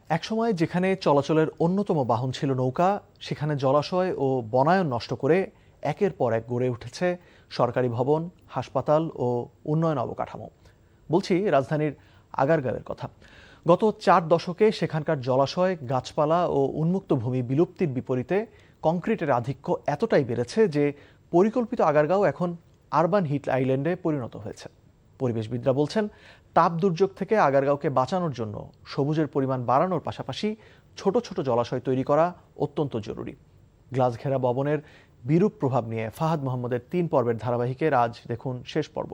একসময় যেখানে চলাচলের অন্যতম বাহন ছিল নৌকা, সেখানে জলাশয় ও বনায়ন নষ্ট করে একের পর এক গড়ে উঠেছে সরকারি ভবন, হাসপাতাল ও উন্নয়ন অবকাঠামো। বলছি রাজধানীর আগারগাঁওয়ের কথা। গত 4 দশকে সেখানকার জলাশয়, গাছপালা ও উন্মুক্ত ভূমি বিলুপ্তির বিপরীতে কংক্রিটের আধিক্য এতটাই বেড়েছে যে পরিকল্পিত আগারগাঁও এখন আরবান হিট আইল্যান্ডে পরিণত হয়েছে। পরিবেশবিদরা বলছেন, তাপ দুর্যোগ থেকে আগারগাঁওকে বাঁচানোর জন্য সবুজের পরিমাণ বাড়ানোর পাশাপাশি ছোট ছোট জলাশয় তৈরি করা অত্যন্ত জরুরি। গ্লাস ঘেরা ভবনের বিরূপ প্রভাব নিয়ে ফাহাদ মোহাম্মদের 3 পর্বের ধারাবাহিকের আজ দেখুন শেষ পর্ব।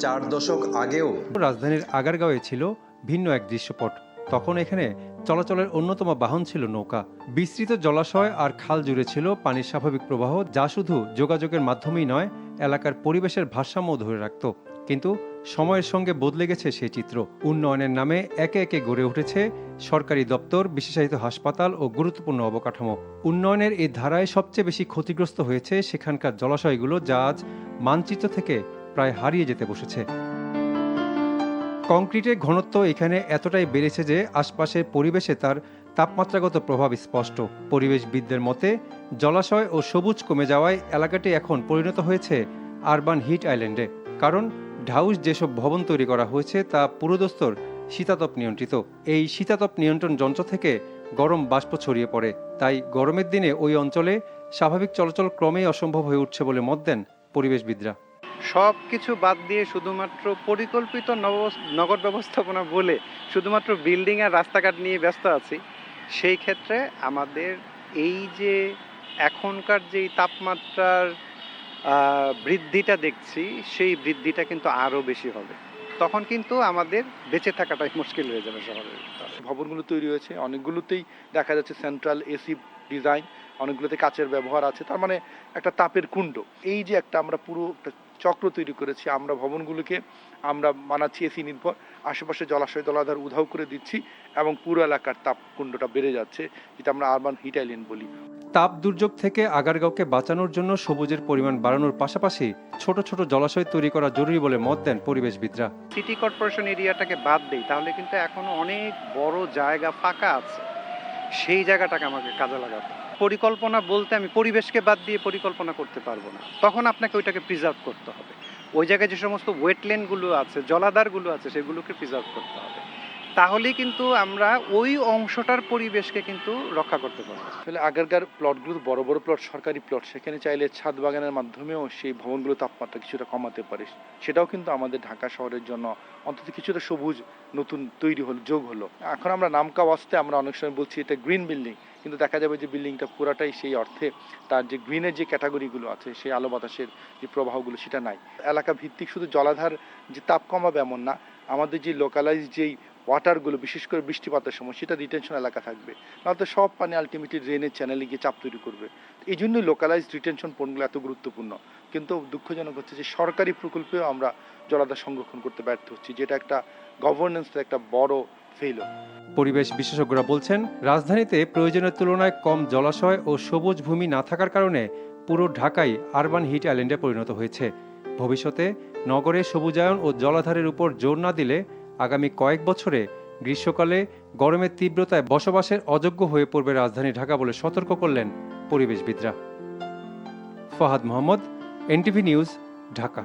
4 দশক আগেও রাজধানীর আগারগাঁওয়ে ছিল ভিন্ন এক দৃশ্যপট। তখন এখানে চলাচলের অন্যতম বাহন ছিল নৌকা। বিস্তৃত জলাশয় আর খাল জুড়ে ছিল পানির স্বাভাবিক প্রবাহ, যা শুধু যোগাযোগের মাধ্যমেই নয়, এলাকার পরিবেশের ভারসাম্য ধরে রাখত। কিন্তু সময়ের সঙ্গে বদলে গেছে সেই চিত্র। উন্নয়নের নামে একে একে গড়ে উঠেছে সরকারি দপ্তর, বিশেষায়িত হাসপাতাল ও গুরুত্বপূর্ণ অবকাঠামো। উন্নয়নের এই ধারায় সবচেয়ে বেশি ক্ষতিগ্রস্ত হয়েছে সেখানকার জলাশয়গুলো, যা আজ মানচিত্র থেকে প্রায় হারিয়ে যেতে বসেছে। কংক্রিটের ঘনত্ব এখানে এতটাই বেড়েছে যে আশপাশের পরিবেশে তার তাপমাত্রাগত প্রভাব স্পষ্ট। পরিবেশবিদদের মতে, জলাশয় ও সবুজ কমে যাওয়ায় এলাকাটি এখন পরিণত হয়েছে আরবান হিট আইল্যান্ডে। কারণ ঢাউস যেসব ভবন তৈরি করা হয়েছে তা পুরোদস্তর শীতাতপ নিয়ন্ত্রিত। এই শীতাতপ নিয়ন্ত্রণ যন্ত্র থেকে গরম বাষ্প ছড়িয়ে পড়ে। তাই গরমের দিনে ওই অঞ্চলে স্বাভাবিক চলাচল ক্রমেই অসম্ভব হয়ে উঠছে বলে মত দেন পরিবেশবিদরা। সব কিছু বাদ দিয়ে শুধুমাত্র পরিকল্পিত নগর ব্যবস্থাপনা বলে শুধুমাত্র বিল্ডিং আর রাস্তাঘাট নিয়ে ব্যস্ত আছি। সেই ক্ষেত্রে আমাদের এই যে এখনকার যেই তাপমাত্রার বৃদ্ধিটা দেখছি, সেই বৃদ্ধিটা কিন্তু আরও বেশি হবে। তখন কিন্তু আমাদের বেঁচে থাকাটাই মুশকিল হয়ে যাবে শহরের ভিতরে। ভবনগুলো তৈরি হয়েছে, অনেকগুলোতেই দেখা যাচ্ছে সেন্ট্রাল এসি ডিজাইন, অনেকগুলোতে কাচের ব্যবহার আছে। তার মানে একটা তাপের কুণ্ড। এই যে আমরা পুরো চক্র তৈরি করেছি, আমরা ভবনগুলোকে বানাচ্ছি এসি নির্ভর, আশেপাশে জলাশয় জলাধার উধাও করে দিচ্ছি এবং পুরো এলাকার তাপ কুণ্ডটা বেড়ে যাচ্ছে, যেটা আমরা আরবান হিট আইল্যান্ড বলি। তাপ দুর্যোগ থেকে আগারগাঁওকে বাঁচানোর জন্য সবুজের পরিমাণ বাড়ানোর পাশাপাশি ছোট ছোট জলাশয় তৈরি করা জরুরি বলে মত দেন পরিবেশবিদরা। সিটি কর্পোরেশন এরিয়াটাকে বাদ দেই, তাহলে কিন্তু এখনো অনেক বড় জায়গা ফাঁকা আছে। সেই জায়গাটাকে আমাকে কাজে লাগাতে। পরিকল্পনা বলতে আমি পরিবেশকে বাদ দিয়ে পরিকল্পনা করতে পারবো না। তখন আপনাকে ওইটাকে প্রিজার্ভ করতে হবে। ওই জায়গায় যে সমস্ত ওয়েটল্যান্ডগুলো আছে, জলাধারগুলো আছে, সেগুলোকে প্রিজার্ভ করতে হবে। তাহলেই কিন্তু আমরা ওই অংশটার পরিবেশকে কিন্তু রক্ষা করতে পারবো। আসলে আগেরকার প্লটগুলো বড় বড় প্লট, সরকারি প্লট, সেখানে চাইলে ছাদ বাগানের মাধ্যমেও সেই ভবনগুলো তাপমাত্রা কিছুটা কমাতে পারে। সেটাও কিন্তু আমাদের ঢাকা শহরের জন্য অন্তত কিছুটা সবুজ নতুন তৈরি হলো, যোগ হলো। এখন আমরা নামকা ওয়াস্তে আমরা অনেক সময় বলছি এটা গ্রিন বিল্ডিং, কিন্তু দেখা যাবে যে বিল্ডিংটা পুরাটাই সেই অর্থে তার যে গ্রিনের যে ক্যাটাগরিগুলো আছে, সেই আলো বাতাসের যে প্রবাহগুলো সেটা নাই। এলাকা ভিত্তিক শুধু জলাধার যে তাপ কমাবে এমন না, আমাদের যে লোকালাইজ যেই ওয়াটারগুলো, বিশেষ করে বৃষ্টিপাতের সময়, সেটা রিটেনশন এলাকা থাকবে। নয়তো সব পানি আলটিমেটলি ড্রেনের চ্যানেলে গিয়ে চাপ তৈরি করবে। এই জন্যই লোকালাইজ রিটেনশন পয়েন্টগুলো এত গুরুত্বপূর্ণ। কিন্তু দুঃখজনক হচ্ছে যে সরকারি প্রকল্পেও আমরা জলাধার সংরক্ষণ করতে ব্যর্থ হচ্ছি, যেটা একটা গভর্নেন্সের একটা বড় ফেইলিওর। পরিবেশ বিশেষজ্ঞরা বলছেন, রাজধানীতে প্রয়োজনের তুলনায় কম জলাশয় ও সবুজ ভূমি না থাকার কারণে পুরো ঢাকাই আরবান হিট আইল্যান্ডে পরিণত হয়েছে। ভবিষ্যতে নগরে সবুজায়ন ও জলাধারের উপর জোর না দিলে আগামী কয়েক বছরে গ্রীষ্মকালে গরমের তীব্রতায় বসবাসের অযোগ্য হয়ে পড়বে রাজধানী ঢাকা বলে সতর্ক করলেন পরিবেশবিদরা। Fahad Mohammad, NTV news, Dhaka.